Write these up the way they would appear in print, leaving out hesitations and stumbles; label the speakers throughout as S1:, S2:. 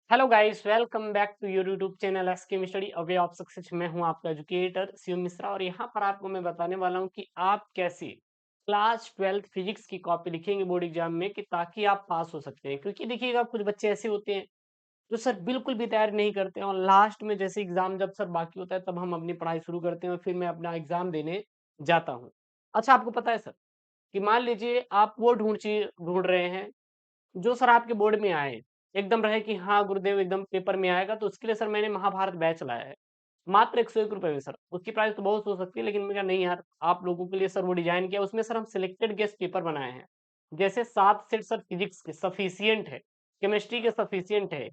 S1: Hello guys, welcome back to your YouTube channel SK study away of success. मैं हूं आपका educator Shiv Mishra और यहां पर आपको मैं बताने वाला हूं कि आप कैसे क्लास 12th फिजिक्स की कॉपी लिखेंगे बोर्ड एग्जाम में कि ताकि आप पास हो सकते हैं। क्योंकि देखिएगा कुछ बच्चे ऐसे होते हैं जो सर बिल्कुल भी तैयारी नहीं करते हैं और लास्ट में जैसे एग्जाम जब सर बाकी होता है तब हम अपनी पढ़ाई शुरू करते हैं और फिर मैं अपना एग्जाम देने जाता हूँ। अच्छा, आपको पता है सर कि मान लीजिए आप वो ढूंढ रहे हैं जो सर आपके बोर्ड में आए, एकदम रहे कि हाँ गुरुदेव एकदम पेपर में आएगा, तो उसके लिए सर मैंने महाभारत बैच लाया है। मात्र 101 रुपए में सर। उसकी प्राइस तो बहुत हो सकती है लेकिन मैं कहा नहीं यार, आप लोगों के लिए सर वो डिजाइन किया, उसमें सर हम सिलेक्टेड गेस्ट पेपर बनाए हैं। जैसे 7 सेट सर फिजिक्स के सफिशिएंट है, केमिस्ट्री के सफिशिएंट है,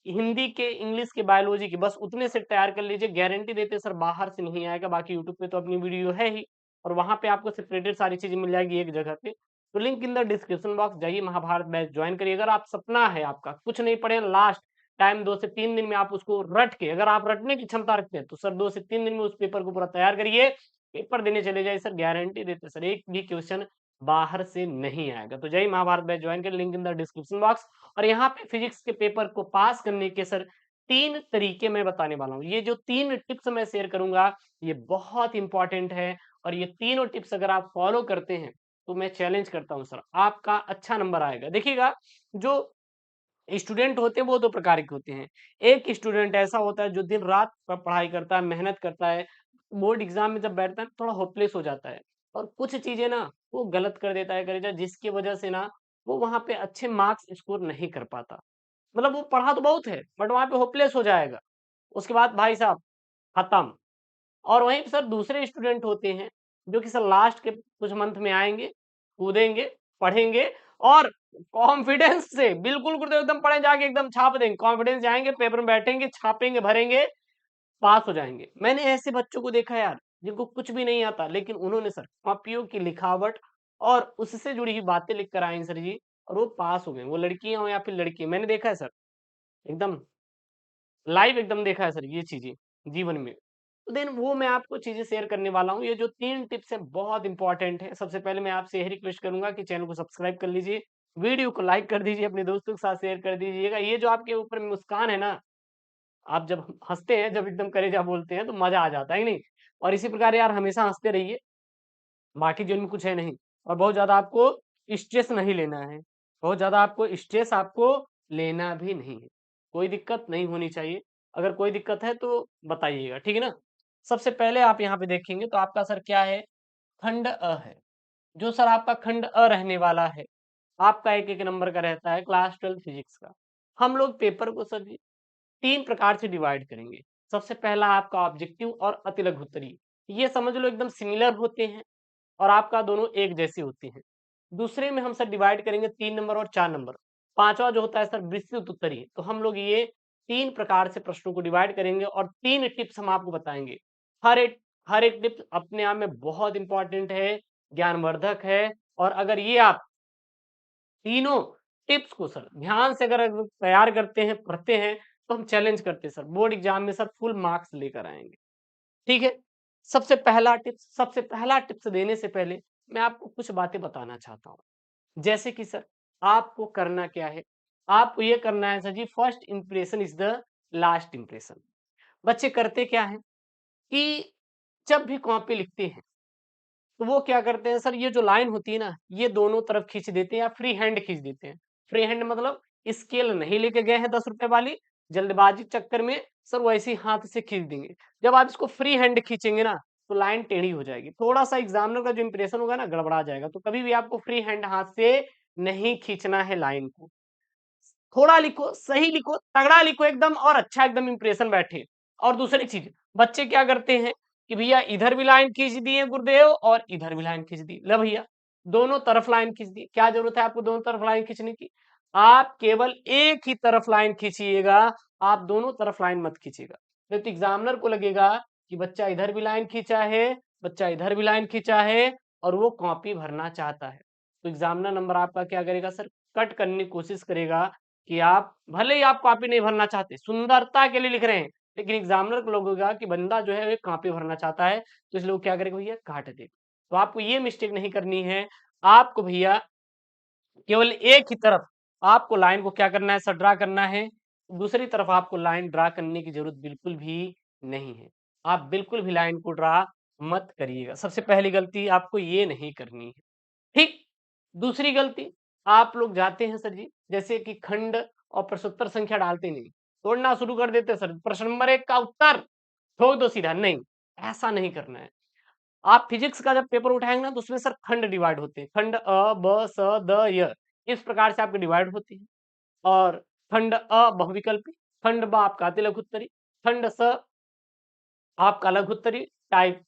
S1: हिंदी के, इंग्लिश के, बायोलॉजी के, बस उतने सेट तैयार कर लीजिए। गारंटी देते हैं सर बाहर से नहीं आएगा। बाकी यूट्यूब पे तो अपनी वीडियो है ही और वहां पे आपको सेपरेटेड सारी चीजें मिल जाएगी एक जगह पे। तो link in the description box, जाइए महाभारत बैच ज्वाइन करिए। अगर आप सपना है आपका कुछ नहीं पढ़े, लास्ट टाइम 2 से 3 दिन में आप उसको रट के, अगर आप रटने की क्षमता रखते हैं तो सर 2 से 3 दिन में उस पेपर को पूरा तैयार करिए, पेपर देने चले जाइए। सर गारंटी देते हैं सर एक भी क्वेश्चन बाहर से नहीं आएगा। तो जाइए महाभारत बैच ज्वाइन करिए, link in the description box. और यहाँ पे फिजिक्स के पेपर को पास करने के सर 3 तरीके मैं बताने वाला हूँ। ये जो 3 टिप्स मैं शेयर करूंगा ये बहुत इंपॉर्टेंट है और ये तीनों टिप्स अगर आप फॉलो करते हैं तो मैं चैलेंज करता हूं सर आपका अच्छा नंबर आएगा। देखिएगा, जो स्टूडेंट होते हैं वो दो प्रकार के होते हैं। एक स्टूडेंट ऐसा होता है जो दिन रात पढ़ाई करता है, मेहनत करता है, बोर्ड एग्जाम में जब बैठता है थोड़ा होपलेस हो जाता है और कुछ चीजें ना वो गलत कर देता है करेजा, जिसकी वजह से ना वो वहां पे अच्छे मार्क्स स्कोर नहीं कर पाता। मतलब वो पढ़ा तो बहुत है बट वहां पे होपलेस हो जाएगा। उसके बाद भाई साहब खत्म। और वहीं पे सर दूसरे स्टूडेंट होते हैं जो कि सर लास्ट के कुछ मंथ में आएंगे, कूदेंगे, पढ़ेंगे और कॉन्फिडेंस से बिल्कुल गुरुदेव एकदम पढ़े जाके एकदम छाप देंगे, कॉन्फिडेंस जाएंगे, पेपर में बैठेंगे, छापेंगे, भरेंगे, पास हो जाएंगे। मैंने ऐसे बच्चों को देखा यार जिनको कुछ भी नहीं आता लेकिन उन्होंने सर कॉपियों की लिखावट और उससे जुड़ी हुई बातें लिख कर आए सर जी, और वो पास हो गए। वो लड़कियां हो या फिर लड़के, मैंने देखा है सर, एकदम लाइव एकदम देखा है सर ये चीजें जीवन में। तो देन वो मैं आपको चीजें शेयर करने वाला हूँ। ये जो 3 टिप्स हैं बहुत इंपॉर्टेंट है। सबसे पहले मैं आपसे यही रिक्वेस्ट करूंगा कि चैनल को सब्सक्राइब कर लीजिए, वीडियो को लाइक कर दीजिए, अपने दोस्तों के साथ शेयर कर दीजिएगा। ये जो आपके ऊपर मुस्कान है ना, आप जब हंसते हैं, जब एकदम कलेजा बोलते हैं तो मजा आ जाता है कि नहीं। और इसी प्रकार यार हमेशा हंसते रहिए, बाकी जीवन में कुछ है नहीं। और बहुत ज्यादा आपको स्ट्रेस नहीं लेना है, बहुत ज्यादा आपको स्ट्रेस आपको लेना भी नहीं है। कोई दिक्कत नहीं होनी चाहिए। अगर कोई दिक्कत है तो बताइएगा, ठीक है ना। सबसे पहले आप यहाँ पे देखेंगे तो आपका सर क्या है, खंड अ है। जो सर आपका खंड अ रहने वाला है, आपका एक एक नंबर का रहता है क्लास 12 फिजिक्स का। हम लोग पेपर को सर 3 प्रकार से डिवाइड करेंगे। सबसे पहला आपका ऑब्जेक्टिव और अतिलघु उत्तरीय, ये समझ लो एकदम सिमिलर होते हैं और आपका दोनों एक जैसे होते हैं। दूसरे में हम सर डिवाइड करेंगे 3 नंबर और 4 नंबर। पांचवा जो होता है सर विस्तृत उत्तरीय। तो हम लोग ये 3 प्रकार से प्रश्नों को डिवाइड करेंगे और 3 टिप्स हम आपको बताएंगे। हर एक हर एक टिप्स अपने आप में बहुत इंपॉर्टेंट है, ज्ञानवर्धक है। और अगर ये आप तीनों टिप्स को सर ध्यान से अगर तैयार करते हैं, पढ़ते हैं, तो हम चैलेंज करते हैं सर बोर्ड एग्जाम में सर फुल मार्क्स लेकर आएंगे। ठीक है। सबसे पहला टिप्स देने से पहले मैं आपको कुछ बातें बताना चाहता हूँ। जैसे कि सर आपको करना क्या है, आपको ये करना है sir ji, first impression is the last impression. बच्चे करते क्या है कि जब भी कॉपी लिखते हैं तो वो क्या करते हैं सर, ये जो लाइन होती है ना ये दोनों तरफ खींच देते हैं या फ्री हैंड खींच देते हैं। फ्री हैंड मतलब स्केल नहीं लेके गए हैं 10 रुपए वाली, जल्दबाजी के चक्कर में सर वो ऐसे ही हाथ से खींच देंगे। जब आप इसको फ्री हैंड खींचेंगे ना तो लाइन टेढ़ी हो जाएगी, थोड़ा सा एग्जामिनर का जो इंप्रेशन होगा ना गड़बड़ा जाएगा। तो कभी भी आपको फ्री हैंड हाथ से नहीं खींचना है लाइन को। थोड़ा लिखो, सही लिखो, तगड़ा लिखो एकदम, और अच्छा एकदम इंप्रेशन बैठे। और दूसरी चीज, बच्चे क्या करते हैं कि भैया इधर भी लाइन खींच दिए गुरुदेव और इधर भी लाइन खींच दी, ले भैया दोनों तरफ लाइन खींच दी। क्या जरूरत है आपको दोनों तरफ लाइन खींचने की? आप केवल एक ही तरफ लाइन खींचिएगा, आप दोनों तरफ लाइन मत खींचिएगा। नहीं तो एग्जामिनर को लगेगा कि बच्चा इधर भी लाइन खींचा है, बच्चा इधर भी लाइन खींचा है और वो कॉपी भरना चाहता है। तो एग्जामिनर नंबर आपका क्या करेगा सर, कट करने की कोशिश करेगा कि आप भले ही आप कॉपी नहीं भरना चाहते, सुंदरता के लिए लिख रहे हैं, लेकिन एग्जामिनर को लगेगा कि बंदा जो है वो कॉपी भरना चाहता है, तो इसलिए वो क्या करेगा भैया, काट देगा। तो आपको ये मिस्टेक नहीं करनी है। आपको भैया केवल एक ही तरफ आपको लाइन को क्या करना है सर, ड्रा करना है। दूसरी तरफ आपको लाइन ड्रा करने की जरूरत बिल्कुल भी नहीं है। आप बिल्कुल भी लाइन को ड्रा मत करिएगा। सबसे पहली गलती आपको ये नहीं करनी है। ठीक। दूसरी गलती, आप लोग जाते हैं सर जी, जैसे कि खंड और प्रश्नोत्तर संख्या डालते नहीं, तोड़ना शुरू कर देते सर, प्रश्न नंबर 1 का उत्तर ठोक दो सीधा। नहीं, ऐसा नहीं करना है। आप फिजिक्स का जब पेपर उठाएंगे ना, तो उसमें सर खंड डिवाइड होते हैं, खंड अ ब स द य, इस प्रकार से आपके डिवाइड होते हैं। और खंड अ बहुविकल्पी, खंड ब आपका अति लघु उत्तरी, खंड स आपका लघु उत्तरी टाइप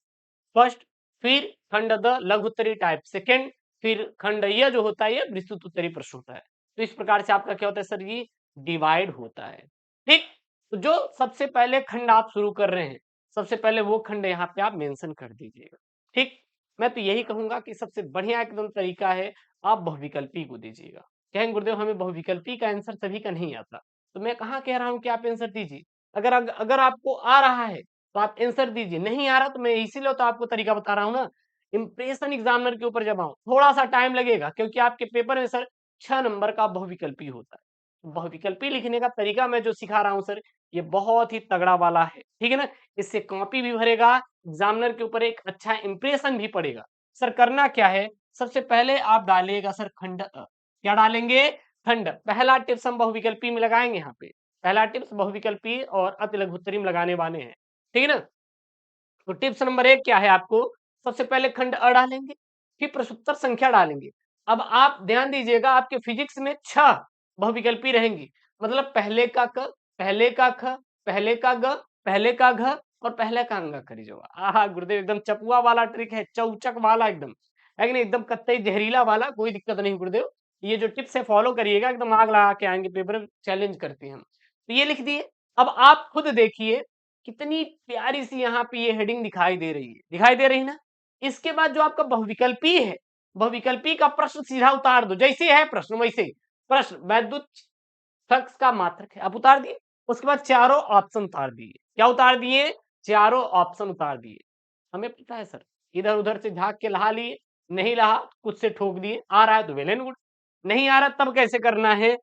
S1: फर्स्ट, फिर खंड द लघु उत्तरी टाइप सेकेंड, फिर खंड य जो होता है ये विस्तृत उत्तरी प्रश्न होता है। तो इस प्रकार से आपका क्या होता है सर, ये डिवाइड होता है। ठीक। तो जो सबसे पहले खंड आप शुरू कर रहे हैं, सबसे पहले वो खंड यहाँ पे आप मेंशन कर दीजिएगा। ठीक। मैं तो यही कहूंगा कि सबसे बढ़िया एकदम तरीका है, आप बहुविकल्पी को दीजिएगा। कहेंगे गुरुदेव हमें बहुविकल्पी का आंसर सभी का नहीं आता, तो मैं कहाँ कह रहा हूँ कि आप आंसर दीजिए। अगर आपको आ रहा है तो आप आंसर दीजिए, नहीं आ रहा तो मैं इसीलिए तो आपको तरीका बता रहा हूँ ना। इंप्रेशन एग्जामिनर के ऊपर जब आऊं, थोड़ा सा टाइम लगेगा, क्योंकि आपके पेपर में सर 6 नंबर का बहुविकल्पी होता है। बहुविकल्पी लिखने का तरीका मैं जो सिखा रहा हूं सर, ये बहुत ही तगड़ा वाला है। ठीक है ना। इससे कॉपी भी भरेगा, एग्जामिनर के ऊपर एक अच्छा इंप्रेशन भी पड़ेगा। सर करना क्या है, सबसे पहले आप डालिएगा सर खंड अ। क्या डालेंगे, खंड। पहला टिप्स हम बहुविकल्पी में लगाएंगे, यहाँ पे पहला टिप्स बहुविकल्पी और अति लघुत्तरी में लगाने वाले हैं। ठीक है ना। तो टिप्स नंबर 1 क्या है, आपको सबसे पहले खंड अ डालेंगे, फिर प्रश्नोत्तर संख्या डालेंगे। अब आप ध्यान दीजिएगा, आपके फिजिक्स में 6 बहुविकल्पी रहेंगी, मतलब पहले का क, पहले का ख, पहले का ग, पहले का घ और पहले का अंग करी जो। आहा गुरुदेव एकदम चपुआ वाला ट्रिक है, चौचक वाला एकदम है कि नहीं, एकदम कत्तई जहरीला वाला, कोई दिक्कत नहीं गुरुदेव। ये जो टिप्स है फॉलो करिएगा, एकदम आग लगा के आएंगे, पेपर चैलेंज करते हैं हम। तो ये लिख दिए। अब आप खुद देखिए कितनी प्यारी सी यहाँ पे ये हेडिंग दिखाई दे रही है, दिखाई दे रही है ना। इसके बाद जो आपका बहुविकल्पी है, बहुविकल्पी का प्रश्न सीधा उतार दो, जैसे है प्रश्न वैसे ही। प्रश्न वैद्युत शख्स का मात्रक है, आप उतार दिए। उसके बाद चारों ऑप्शन उतार दिए। क्या उतार दिए, चारों ऑप्शन उतार दिए। हमें पता है सर, इधर उधर से झांक के लहा लिए, नहीं लहा कुछ से ठोक दिए, आ रहा है तो वेल एंड गुड, नहीं आ रहा तब कैसे करना है।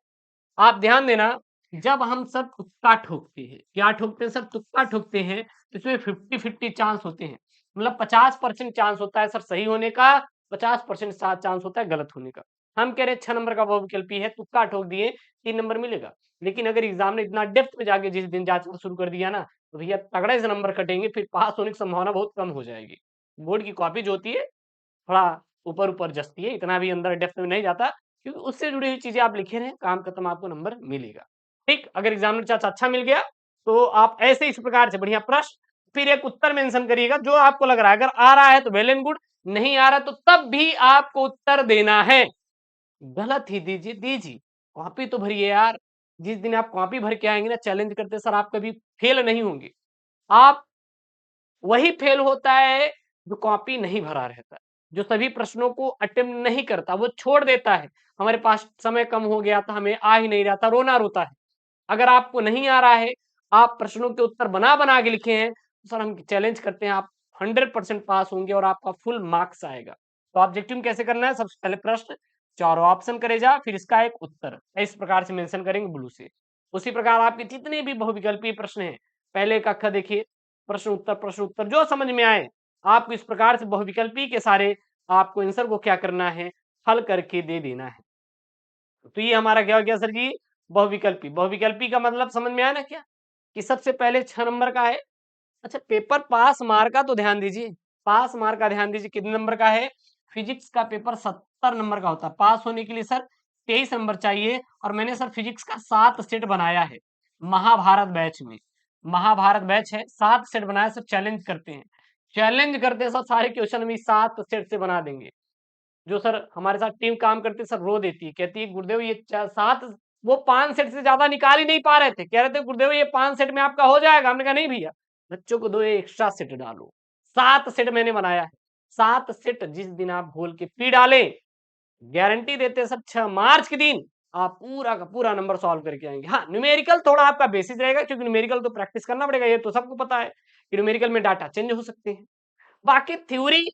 S1: आप ध्यान देना, जब हम सब तुक्का ठोकते हैं, क्या ठोकते हैं सब, तुक्का ठोकते हैं, तो इसमें 50-50 चांस होते हैं। मतलब 50% चांस होता है सर सही होने का, 50% चांस होता है गलत होने का। हम कह रहे 6 नंबर का बहुविकल्पी है, तुक्का ठोक दिए, 3 नंबर मिलेगा। लेकिन अगर एग्जाम ने इतना डेप्थ में जाके जिस दिन जांचना शुरू कर दिया ना, तो भैया तगड़े से नंबर कटेंगे, फिर पास होने की संभावना बहुत कम हो जाएगी। बोर्ड की कॉपी जो होती है थोड़ा ऊपर ऊपर जचती है, इतना भी अंदर डेप्थ में नहीं जाता, क्योंकि उससे जुड़ी हुई चीजें आप लिखे रहे, काम खत्म, आपको नंबर मिलेगा। ठीक। अगर एग्जामिनर चार्ज अच्छा मिल गया, तो आप ऐसे इस प्रकार से बढ़िया प्रश्न, फिर एक उत्तर मेंशन करिएगा जो आपको लग रहा है। अगर आ रहा है तो वेल एंड गुड, नहीं आ रहा तो तब भी आपको उत्तर देना है। गलत ही दीजिए, दीजिए, कॉपी तो भरिए यार। जिस दिन आप कॉपी भर के आएंगे ना, चैलेंज करते सर आप कभी फेल नहीं होंगे। आप वही फेल होता है जो कॉपी नहीं भरा रहता, जो सभी प्रश्नों को अटेम्प्ट नहीं करता, वो छोड़ देता है, हमारे पास समय कम हो गया था, हमें आ ही नहीं रहा था, रोना रोता है। अगर आपको नहीं आ रहा है, आप प्रश्नों के उत्तर बना बना के लिखे हैं, तो सर हम चैलेंज करते हैं आप 100% पास होंगे और आपका फुल मार्क्स आएगा। तो ऑब्जेक्टिव में कैसे करना है, सबसे पहले प्रश्न, चारों ऑप्शन करे जा, फिर इसका एक उत्तर, इस प्रकार से मेंशन करेंगे ब्लू से। उसी प्रकार आपके जितने भी बहुविकल्पीय प्रश्न हैं, पहले का ख देखिए, प्रश्न उत्तर जो समझ में आए, आपको इस प्रकार से बहुविकल्पी के सारे आपको आंसर को क्या करना है, हल करके दे देना है। तो ये हमारा क्या हो गया सर जी, बहुविकल्पी। बहुविकल्पी का मतलब समझ में आया ना क्या, कि सबसे पहले 6 नंबर का है। अच्छा पेपर पास मार्क का तो ध्यान दीजिए, पास मार्क का ध्यान दीजिए, कितने नंबर का है, फिजिक्स का पेपर 70 नंबर का होता है। पास होने के लिए सर 23 नंबर चाहिए, और मैंने सर फिजिक्स का 7 सेट बनाया है महाभारत बैच में। महाभारत बैच है, 7 सेट बनाया, सब चैलेंज करते हैं, चैलेंज करते हैं सब, सारे क्वेश्चन भी 7 सेट से बना देंगे। जो सर हमारे साथ टीम काम करती है सर रो देती है, कहती है गुरुदेव ये 7, वो 5 सेट से ज्यादा निकाल ही नहीं पा रहे थे, कह रहे थे गुरुदेव ये 5 सेट में आपका हो जाएगा। हमने कहा नहीं भैया, बच्चों को 2 एक्स्ट्रा सेट डालो। 7 सेट मैंने बनाया है, 7 सेट जिस दिन आप घोल के पी डाले, गारंटी देते हैं सर 6 मार्च के दिन आप पूरा का पूरा नंबर सॉल्व करके आएंगे। हाँ न्यूमेरिकल थोड़ा आपका बेसिस रहेगा, क्योंकि न्यूमेरिकल तो प्रैक्टिस करना पड़ेगा, ये तो सबको पता है कि न्यूमेरिकल में डाटा चेंज हो सकते हैं। बाकी थ्योरी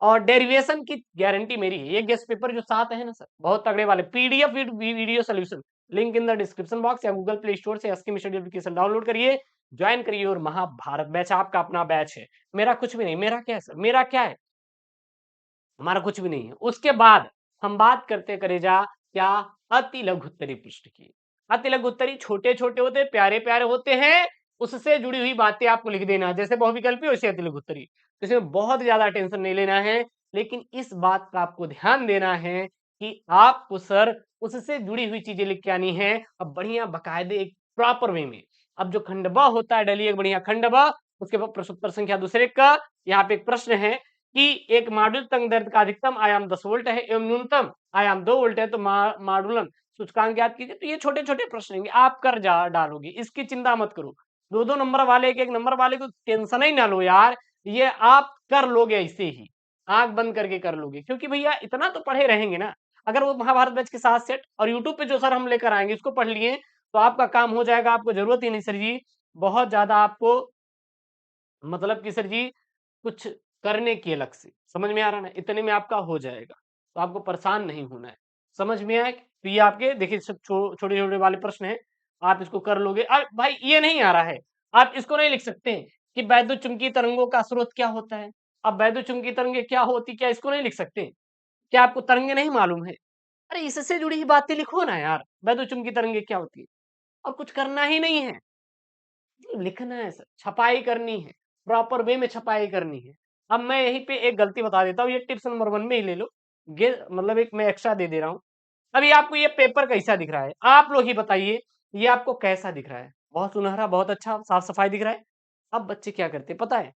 S1: और डेरिवेशन की गारंटी मेरी है। ये गेस्ट पेपर जो 7 है ना सर, बहुत तगड़े वाले, PDF video solution link in the description box या गूगल प्ले स्टोर से एसके स्टडी एप्लीकेशन डाउनलोड करिए, ज्वाइन करिए और महाभारत बैच आपका अपना बैच है। मेरा कुछ भी नहीं, मेरा क्या है सर, मेरा क्या है, हमारा कुछ भी नहीं है। उसके बाद हम बात करते करेजा क्या, अति लघुत्तरी पृष्ठ की। अति लघुत्तरी छोटे छोटे होते, प्यारे प्यारे होते हैं, उससे जुड़ी हुई बातें आपको लिख देना, जैसे बहुविकल्पी वैसे अति लघुत्तरी। तो इसमें बहुत ज्यादा टेंशन नहीं लेना है, लेकिन इस बात का आपको ध्यान देना है कि आपको सर उससे जुड़ी हुई चीजें लिख के आनी है, अब बढ़िया बकायदे एक प्रॉपर वे में। अब जो खंड ब होता है, डलिए एक बढ़िया खंड ब, उसके बाद प्रश्नोत्तर संख्या दूसरे का। यहाँ पे एक प्रश्न है कि एक मॉड्यूल तंग दर्द का अधिकतम आयाम 10 वोल्ट है एवं न्यूनतम आयाम 2 वोल्ट है, तो मॉडुलन सूचकांक ज्ञात कीजिए। तो ये छोटे छोटे प्रश्न हैं, आप कर जा डालोगे, इसकी चिंता मत करो। दो दो नंबर वाले, एक एक नंबर वाले को टेंशन ही ना लो यार, ये आप कर लोगे ऐसे ही, आंख बंद करके कर लोगे, क्योंकि भैया इतना तो पढ़े रहेंगे ना। अगर वो महाभारत बैच के साथ सेट और यूट्यूब पे जो सर हम लेकर आएंगे उसको पढ़ लिए तो आपका काम हो जाएगा, आपको जरूरत ही नहीं सर जी बहुत ज्यादा आपको, मतलब कि सर जी कुछ करने की अलग से, समझ में आ रहा ना, इतने में आपका हो जाएगा, तो आपको परेशान नहीं होना है। समझ में आया? तो ये आपके देखिए सब छोटे छोटे वाले प्रश्न है, आप इसको कर लोगे। अब भाई ये नहीं आ रहा है, आप इसको नहीं लिख सकते कि वैद्युत चुंबकीय तरंगों का स्रोत क्या होता है। अब वैद्युत चुंबकीय तरंगे क्या होती, क्या इसको नहीं लिख सकते? क्या आपको तरंगे नहीं मालूम है? अरे इससे जुड़ी ही बातें लिखो ना यार, वैद्युत चुंबकीय तरंगे क्या होती है, और कुछ करना ही नहीं है, लिखना है सर, छपाई करनी है, प्रॉपर वे में छपाई करनी है। अब मैं यहीं पे एक गलती बता देता हूँ, ये टिप्स नंबर 1 में ही ले लो, मतलब एक मैं एक्स्ट्रा दे दे रहा हूँ। अभी आपको ये पेपर कैसा दिख रहा है, आप लोग ही बताइए, ये आपको कैसा दिख रहा है? बहुत सुनहरा, बहुत अच्छा साफ सफाई दिख रहा है। अब बच्चे क्या करते हैं पता है,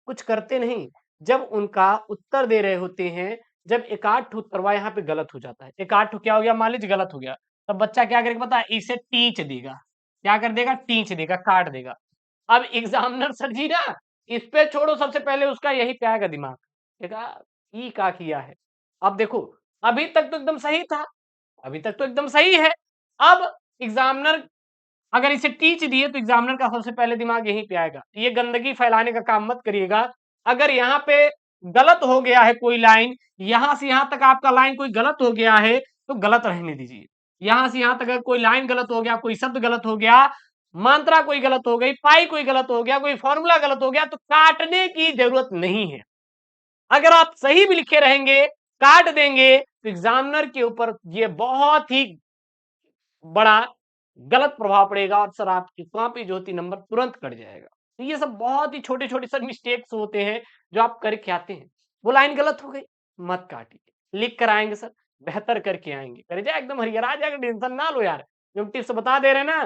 S1: कुछ करते नहीं, जब उनका उत्तर दे रहे होते हैं, जब एक आध ठो उत्तरवा यहाँ पे गलत हो जाता है, एक आध ठो क्या हो गया, मान लीजिए गलत हो गया, तब बच्चा क्या करेगा पता है, इसे टीच देगा। क्या कर देगा? टीच देगा, काट देगा। अब एग्जामिनर सर जी ना, इस पे छोड़ो, सबसे पहले उसका यही पे आएगा दिमाग, देखा ई का किया है। अब देखो, अभी तक तो एकदम सही था, अभी तक तो एकदम सही है। अब एग्जामिनर अगर इसे टीच दिए तो एग्जामिनर का सबसे पहले दिमाग यहीं पे आएगा, ये गंदगी फैलाने का काम मत करिएगा। अगर यहाँ पे गलत हो गया है कोई लाइन, यहां से यहां तक आपका लाइन कोई गलत हो गया है तो गलत रहने दीजिए। यहां से यहां तक अगर कोई लाइन गलत हो गया, कोई शब्द गलत हो गया, मात्रा कोई गलत हो गई, पाई कोई गलत हो गया, कोई फॉर्मूला गलत हो गया, तो काटने की जरूरत नहीं है। अगर आप सही भी लिखे रहेंगे, काट देंगे तो एग्जामिनर के ऊपर ये बहुत ही बड़ा गलत प्रभाव पड़ेगा और सर आपकी कॉपी जो होती नंबर तुरंत कट जाएगा। तो ये सब बहुत ही छोटे छोटे सर मिस्टेक्स होते हैं जो आप करके आते हैं। वो लाइन गलत हो गई, मत काटिए, लिख कर आएंगे सर, बेहतर करके आएंगे, करे जाए एकदम हरिहरा जाएगा, टेंशन ना लो यार, जो टिप्स बता दे रहे हैं ना,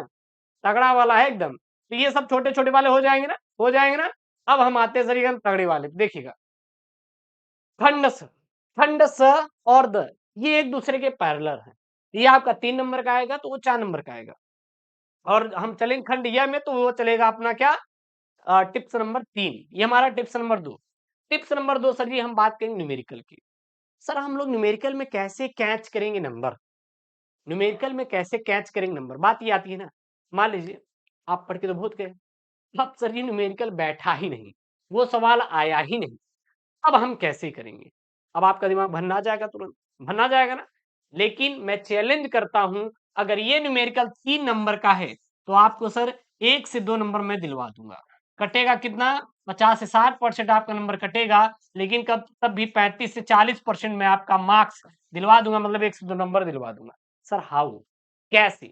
S1: तगड़ा वाला है एकदम। तो ये सब छोटे छोटे वाले हो जाएंगे ना, हो जाएंगे ना। अब हम आते हैं सर एकदम तगड़े वाले, देखिएगा खंड स, खंड स और द, ये एक दूसरे के पैरेलल है। ये आपका 3 नंबर का आएगा तो वो 4 नंबर का आएगा, और हम चलेंगे खंड य में तो वो चलेगा अपना क्या, टिप्स नंबर 3, ये हमारा tips number 2। Tips number 2 sir ji हम बात करेंगे न्यूमेरिकल की। सर हम लोग न्यूमेरिकल में कैसे कैच करेंगे नंबर, न्यूमेरिकल में कैसे कैच करेंगे नंबर, बात ये आती है ना। मान लीजिए आप पढ़ के तो बहुत गए, अब सर जी न्यूमेरिकल बैठा ही नहीं, वो सवाल आया ही नहीं, अब हम कैसे करेंगे? अब आपका दिमाग भन्ना जाएगा, तुरंत भन्ना जाएगा ना। लेकिन मैं चैलेंज करता हूं, अगर ये न्यूमेरिकल 3 नंबर का है तो आपको सर 1 से 2 नंबर मैं दिलवा दूंगा। कटेगा कितना, 50 से 60% आपका नंबर कटेगा, लेकिन कब तब भी 35 से 40% में आपका मार्क्स दिलवा दूंगा, मतलब 1 से 2 नंबर दिलवा दूंगा। सर हाउ, कैसे,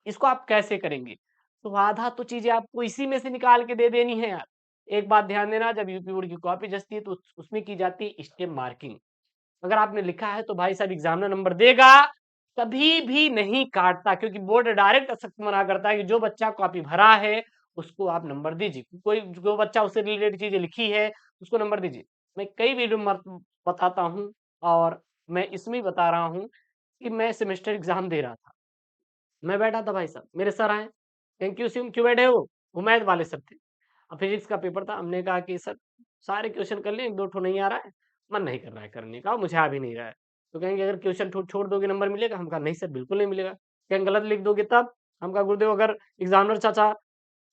S1: इसको आप कैसे करेंगे? तो आधा तो चीजें आपको इसी में से निकाल के दे देनी है यार। एक बात ध्यान देना, जब यूपी बोर्ड की कॉपी जचती है तो उसमें की जाती है स्टेप मार्किंग। अगर आपने लिखा है तो भाई साहब एग्जामिनर नंबर देगा, कभी भी नहीं काटता, क्योंकि बोर्ड डायरेक्ट सख्त मना करता है कि जो बच्चा कॉपी भरा है उसको आप नंबर दीजिए, कोई जो बच्चा उससे रिलेटेड चीजें लिखी है उसको नंबर दीजिए। मैं कई वीडियो में बताता हूँ, और मैं इसमें ही बता रहा हूँ कि मैं सेमेस्टर एग्जाम दे रहा था, मैं बैठा था भाई साहब, मेरे सर आए, थैंक यू सिम, क्यों बैठे हो? वो मैथ वाले सर थे। अब फिजिक्स का पेपर था, हमने कहा कि सर सारे क्वेश्चन कर लिए, 1-2 ठो नहीं आ रहा है, मन नहीं कर रहा है करने का, मुझे आ भी नहीं रहा है। तो कहेंगे अगर क्वेश्चन छोड़ दोगे नंबर मिलेगा? हम कहा नहीं सर बिल्कुल नहीं मिलेगा। कहेंगे गलत लिख दोगे तब? हम कहा गुरुदेव अगर एग्जामिनर चाचा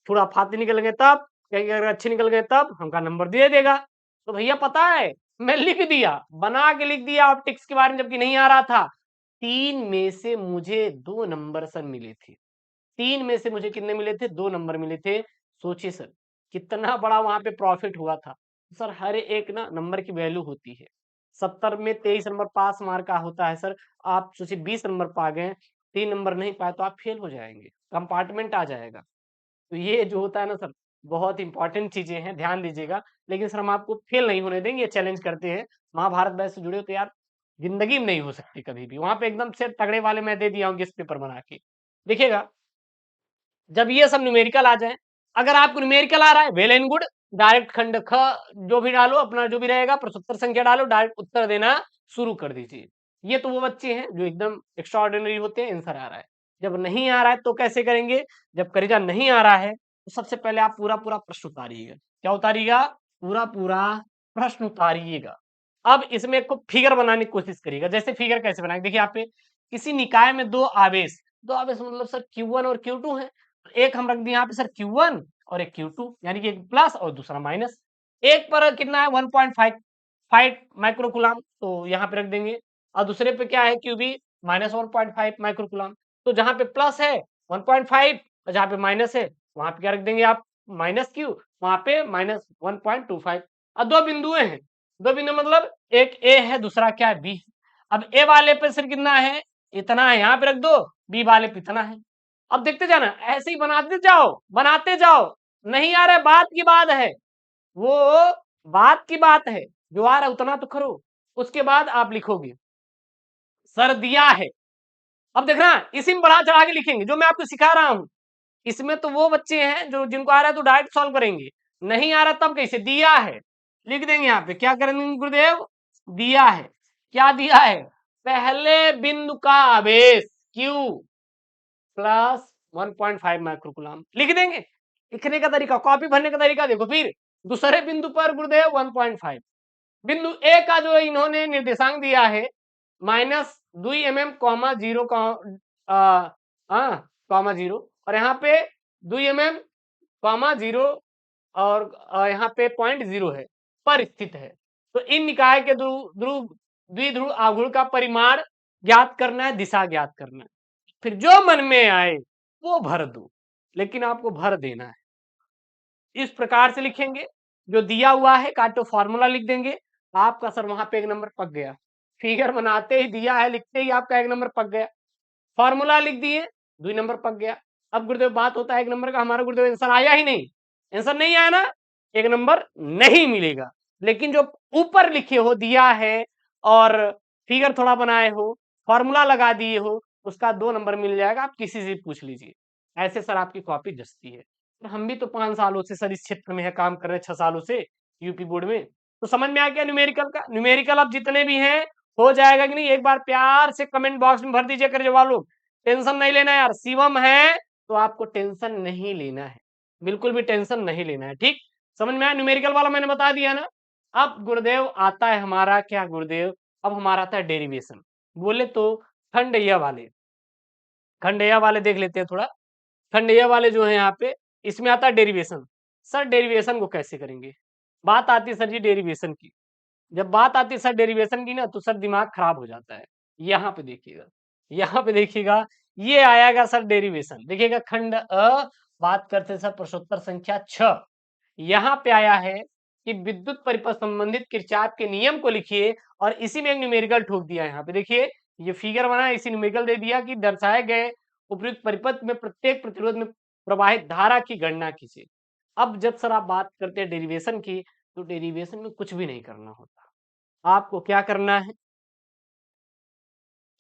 S1: थोड़ा फालतू निकल गए तब? कहेंगे अगर अच्छे निकल गए तब? हम कहा नंबर दे देगा। तो भैया पता है, मैं लिख दिया, बना के लिख दिया ऑप्टिक्स के बारे में, जबकि नहीं आ रहा था। 3 में से मुझे 2 नंबर सर मिले थे। 3 में से मुझे कितने मिले थे? 2 नंबर मिले थे। सोचिए सर, कितना बड़ा वहाँ पे प्रॉफिट हुआ था। सर हर एक ना नंबर की वैल्यू होती है। 70 में 23 नंबर पास मार्क का होता है सर। आप सोचिए 20 नंबर पा गए, 3 नंबर नहीं पाए तो आप फेल हो जाएँगे, कंपार्टमेंट आ जाएगा। तो ये जो होता है ना सर, बहुत इंपॉर्टेंट चीज़ें हैं, ध्यान दीजिएगा। लेकिन सर हम आपको फेल नहीं होने देंगे, ये चैलेंज करते हैं। महाभारत बैच से जुड़े हो तो यार ज़िंदगी में नहीं हो सकती कभी भी। वहाँ पे एकदम से तगड़े वाले मैं दे दिया हूँ गेस पेपर बना के। देखिएगा, जब ये सब न्यूमेरिकल आ जाए, अगर आपको न्यूमेरिकल आ रहा है वेल एंड गुड, डायरेक्ट खंड ख जो भी डालो, अपना जो भी रहेगा प्रश्नोत्तर संख्या डालो, डायरेक्ट उत्तर देना शुरू कर दीजिए। ये तो वो बच्चे हैं जो एकदम एक्स्ट्रा ऑर्डिनरी होते हैं, आंसर आ रहा है। जब नहीं आ रहा है तो कैसे करेंगे? जब करेजा नहीं आ रहा है तो सबसे पहले आप पूरा पूरा प्रश्न उतारिएगा। क्या उतारिएगा? पूरा पूरा प्रश्न उतारिएगा। अब इसमें को फिगर बनाने की कोशिश करिएगा। जैसे फिगर कैसे बनाएंगे? देखिए, यहाँ पे किसी निकाय में दो आवेश मतलब सर Q1 और Q2 है। एक हम रख दिए यहाँ पे सर Q1 और एक Q2, यानी कि एक प्लस और दूसरा माइनस। एक पर कितना है? 1.5 माइक्रो कूलम, तो यहाँ पे रख देंगे। और दूसरे पे क्या है? QB minus 1.5 micro coulomb. तो जहाँ पे प्लस है 1.5 और जहाँ पे माइनस है वहां पे क्या रख देंगे आप? माइनस Q, वहां पे माइनस 1.25। और दो बिंदुएं हैं, दो बिंदु मतलब एक ए है, दूसरा क्या है? बी। अब ए वाले पे सिर्फ कितना है? इतना है, यहाँ पे रख दो। बी वाले पे इतना है। अब देखते जाना, ऐसे ही बनाते जाओ, बनाते जाओ। नहीं आ रहा है, बात की बात है, वो बात की बात है। जो आ रहा है उतना तो करो, उसके बाद आप लिखोगे सर दिया है। अब देखना, इसी में बढ़ा चढ़ा के लिखेंगे जो मैं आपको सिखा रहा हूं। इसमें तो वो बच्चे हैं जो जिनको आ रहा है तो डायरेक्ट सॉल्व करेंगे, नहीं आ रहा तब कैसे? दिया है लिख देंगे। यहाँ पे क्या करेंगे गुरुदेव? दिया है। क्या दिया है? पहले बिंदु का आवेश Q प्लस 1.5 माइक्रोकूलम लिख देंगे। लिखने का तरीका, कॉपी भरने का तरीका देखो। फिर दूसरे बिंदु पर गुरुदेव 1.5, बिंदु ए का जो इन्होंने निर्देशांक दिया है -2 mm, 0 कॉमा 0, और यहाँ पे 2 mm, 0 और यहाँ पे 0.0 है, पर स्थित है। तो इन निकाय के द्विध्रुव आघूर्ण का परिमाण ज्ञात करना है, दिशा ज्ञात करना है। फिर जो मन में आए वो भर दो, लेकिन आपको भर देना है। इस प्रकार से लिखेंगे, जो दिया हुआ है काटो, फॉर्मूला लिख देंगे, आपका सर वहां पे एक नंबर पक गया। फिगर बनाते ही दिया है लिखते ही आपका एक नंबर पक गया। फॉर्मूला लिख दिए, 2 नंबर पक गया। अब गुरुदेव बात होता है एक नंबर का, हमारा गुरुदेव आंसर आया ही नहीं, आंसर नहीं आया ना, एक नंबर नहीं मिलेगा। लेकिन जो ऊपर लिखे हो दिया है और फिगर थोड़ा बनाए हो, फॉर्मूला लगा दिए हो, उसका 2 नंबर मिल जाएगा। आप किसी से पूछ लीजिए। ऐसे सर आपकी कॉपी जचती है। तो हम भी तो 5 सालों से सर इस क्षेत्र में है, काम कर रहे हैं 6 सालों से यूपी बोर्ड में। तो समझ में आ गया न्यूमेरिकल का। न्यूमेरिकल अब जितने भी हैं हो जाएगा कि नहीं, एक बार प्यार से कमेंट बॉक्स में भर दीजिए कर जवाब लोग। टेंशन नहीं लेना यार, शिवम है तो आपको टेंशन नहीं लेना है, बिल्कुल भी टेंशन नहीं लेना है। ठीक, समझ में आया? न्यूमेरिकल वाला मैंने बता दिया ना। अब गुरुदेव आता है हमारा क्या गुरुदेव? अब हमारा आता है डेरिवेशन। बोले तो खंडैया वाले, खंडैया वाले देख लेते हैं थोड़ा। खंडैया वाले जो है यहाँ पे, इसमें आता है डेरिवेशन। सर डेरिवेशन को कैसे करेंगे? बात आती है सर जी डेरिवेशन की। जब बात आती है सर डेरिवेशन की ना, तो सर दिमाग खराब हो जाता है। यहाँ पे देखिएगा, यहाँ पे देखिएगा, ये आएगा सर डेरिवेशन। देखिएगा खंड अ, बात करते हैं सर प्रश्नोत्तर संख्या 6। यहाँ पे आया है कि विद्युत परिपथ संबंधित किरचॉफ के नियम को लिखिए, और इसी में एक न्यूमेरिकल ठोक दिया। यहाँ पे देखिए, ये फिगर बना है, इसी न्यूमेरिकल दे दिया कि दर्शाए गए उपयुक्त परिपथ में प्रत्येक प्रतिरोध में प्रवाहित धारा की गणना कीजिए। अब जब सर आप बात करते हैं डेरिवेशन की, तो डेरिवेशन में कुछ भी नहीं करना होता। आपको क्या करना है?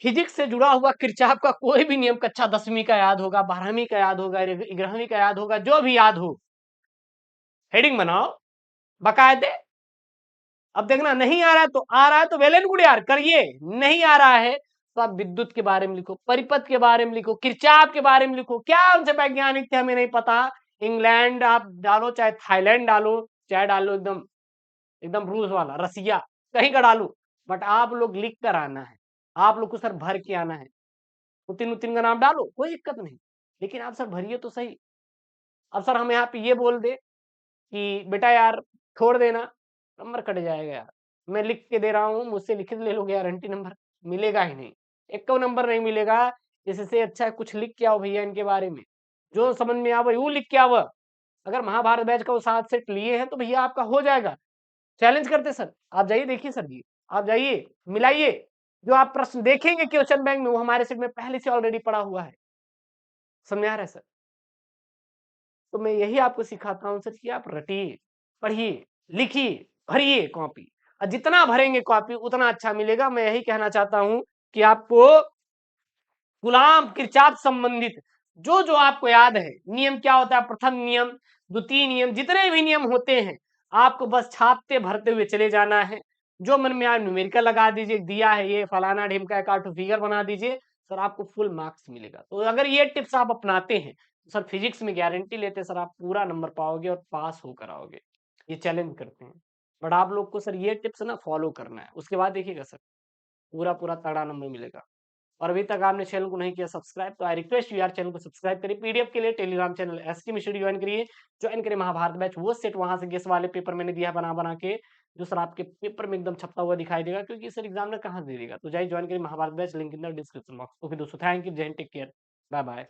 S1: फिजिक्स से जुड़ा हुआ किरचॉफ का कोई भी नियम, कक्षा 10वीं का याद होगा, 12वीं का याद होगा, 11वीं का याद होगा, जो भी याद हो, हेडिंग बनाओ बकायदे। अब देखना, नहीं आ रहा है तो आ रहा है तो वेल एंड गुड यार करिए, नहीं आ रहा है तो आप विद्युत के बारे में लिखो, परिपथ के बारे में लिखो, किरचॉफ के बारे में लिखो। क्या उनसे वैज्ञानिक थे हमें नहीं पता। इंग्लैंड आप डालो, चाहे थाईलैंड डालो, चाहे डालो एकदम एकदम रूस वाला रसिया, कहीं का डालो, बट आप लोग लिख कर आना है। आप लोग को सर भर के आना है। पुतिन उतिन का नाम डालो, कोई दिक्कत नहीं, लेकिन आप सर भरिए तो सही। अब सर हम यहाँ पे ये बोल दे कि बेटा यार छोड़ देना, नंबर कट जाएगा यार। मैं लिख के दे रहा हूँ, मुझसे लिखित ले लोगे गारंटी, नंबर मिलेगा ही नहीं। एक को नंबर नहीं मिलेगा। इससे अच्छा है कुछ लिख के आओ भैया इनके बारे में, जो समझ में आवे वो लिख के आओ। अगर महाभारत बैच का वो 7 सेट लिए हैं तो भैया आपका हो जाएगा। चैलेंज करते सर, आप जाइए देखिए सर जी, आप जाइए मिलाइए, जो आप प्रश्न देखेंगे क्वेश्चन बैंक में वो हमारे सेट में पहले से ऑलरेडी पड़ा हुआ है। समझ में आ रहा है सर? तो मैं यही आपको सिखाता हूँ सर कि आप रटिए, पढ़िए, लिखिए, भरिए कॉपी, और जितना भरेंगे कॉपी उतना अच्छा मिलेगा। मैं यही कहना चाहता हूँ कि आपको गुलाम किरचार्ज संबंधित जो आपको याद है, नियम क्या होता है, प्रथम नियम, द्वितीय नियम, जितने भी नियम होते हैं आपको बस छापते भरते हुए चले जाना है। जो मन में आए न्यूमेरिकल लगा दीजिए, दिया है ये फलाना ढिमका का फिगर बना दीजिए, सर आपको फुल मार्क्स मिलेगा। तो अगर ये टिप्स आप अपनाते हैं तो सर फिजिक्स में गारंटी लेते हैं सर आप पूरा नंबर पाओगे और पास होकर आओगे। ये चैलेंज करते हैं, बट आप लोग को सर ये टिप्स ना फॉलो करना है, उसके बाद देखिएगा सर पूरा पूरा तगड़ा नंबर मिलेगा। और अभी तक आपने चैनल को नहीं किया सब्सक्राइब तो आई रिक्वेस्ट यू यार चैनल को सब्सक्राइब करिए। पीडीएफ के लिए Telegram channel ST study join करिए, ज्वाइन करिए महाभारत बैच। वो सेट वहां से गेस वाले पेपर मैंने दिया है बना बना के, जो सर आपके पेपर में एकदम छपता हुआ दिखाई देगा, क्योंकि सर एग्जाम में कहाँ दे देगा। तो जाइए ज्वाइन करिए Mahabharat batch, link in the description box. Okay दोस्तों, थैंक यू, जय हिंद, टेक केयर, बाय बाय।